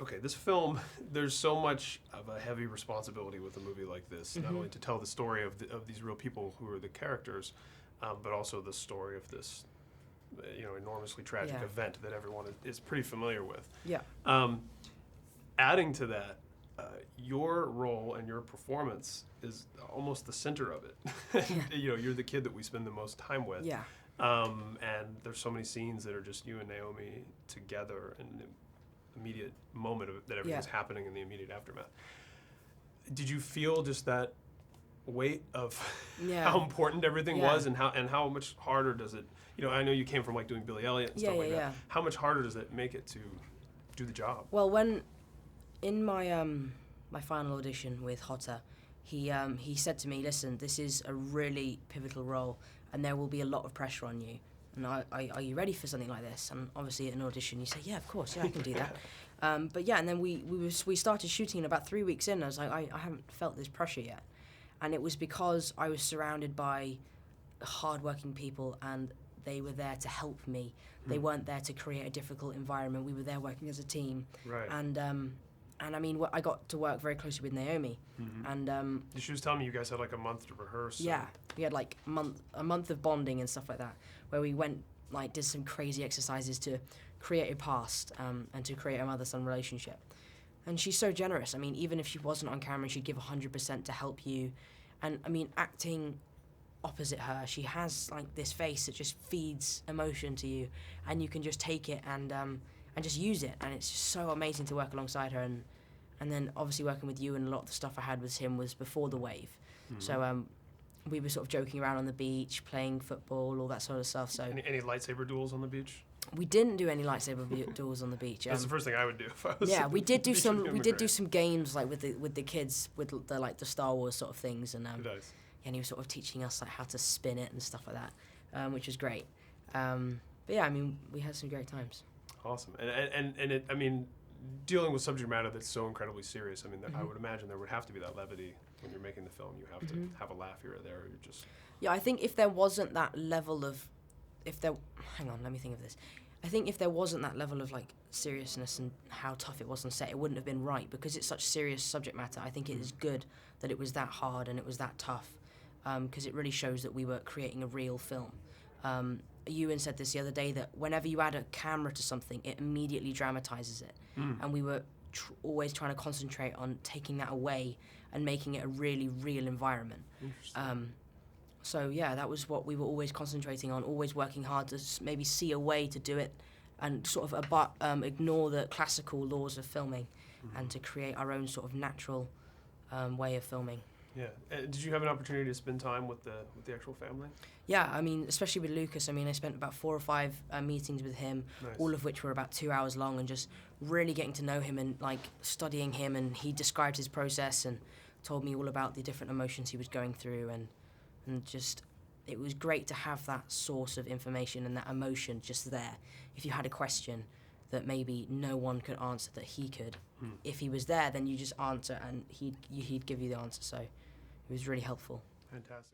okay, this film, there's so much of a heavy responsibility with a movie like this, not only to tell the story of these real people who are the characters, but also the story of this, enormously tragic event that everyone is pretty familiar with. Yeah. Adding to that, your role and your performance is almost the center of it. You're the kid that we spend the most time with. Yeah. And there's so many scenes that are just you and Naomi together in the immediate moment that everything's happening in the immediate aftermath. Did you feel just that weight of how important everything was, and how much harder does it? I know you came from like doing Billy Elliot and stuff like that. How much harder does it make it to do the job? Well, in my final audition with Hotta, he said to me, "Listen, this is a really pivotal role, and there will be a lot of pressure on you. And are you ready for something like this?" And obviously at an audition, you say, "Yeah, of course, I can do that." But yeah, and then we started shooting, and about 3 weeks in, I was like, I haven't felt this pressure yet, and it was because I was surrounded by hardworking people, and they were there to help me. They weren't there to create a difficult environment. We were there working as a team, right? And I mean, I got to work very closely with Naomi, and she was telling me you guys had like a month to rehearse. Yeah, we had like a month of bonding and stuff like that, where we went did some crazy exercises to create a past and to create a mother-son relationship. And she's so generous. I mean, even if she wasn't on camera, she'd give 100% to help you. And I mean, acting opposite her, she has like this face that just feeds emotion to you, and you can just take it and just use it. And it's just so amazing to work alongside her. And then obviously working with you, and a lot of the stuff I had with him was before the wave. So we were sort of joking around on the beach, playing football, all that sort of stuff. So any lightsaber duels on the beach? We didn't do any lightsaber duels on the beach. That's the first thing I would do if I was. Yeah, we did do some. We did do some games like with the kids with the Star Wars sort of things, and nice. And he was sort of teaching us like how to spin it and stuff like that, which was great. But yeah, I mean, we had some great times. Awesome, and it, I mean, dealing with subject matter that's so incredibly serious. I mean, I would imagine there would have to be that levity when you're making the film. You have to have a laugh here or there. Or you're just. Yeah, I think if there wasn't that level of, hang on, let me think of this. I think if there wasn't that level of like seriousness and how tough it was on set, it wouldn't have been right, because it's such serious subject matter. I think it is good that it was that hard and it was that tough, because it really shows that we were creating a real film. Ewan said this the other day, that whenever you add a camera to something, it immediately dramatizes it. And we were always trying to concentrate on taking that away and making it a really real environment. So yeah, that was what we were always concentrating on, always working hard to maybe see a way to do it and sort of ignore the classical laws of filming and to create our own sort of natural way of filming. Yeah. Did you have an opportunity to spend time with the actual family? Yeah, I mean, especially with Lucas. I mean, I spent about 4 or 5 meetings with him, all of which were about 2 hours long, and just really getting to know him and like studying him. And he described his process and told me all about the different emotions he was going through, and just it was great to have that source of information and that emotion just there. If you had a question that maybe no one could answer that he could, if he was there, then you just answer and he'd give you the answer. So it was really helpful. Fantastic.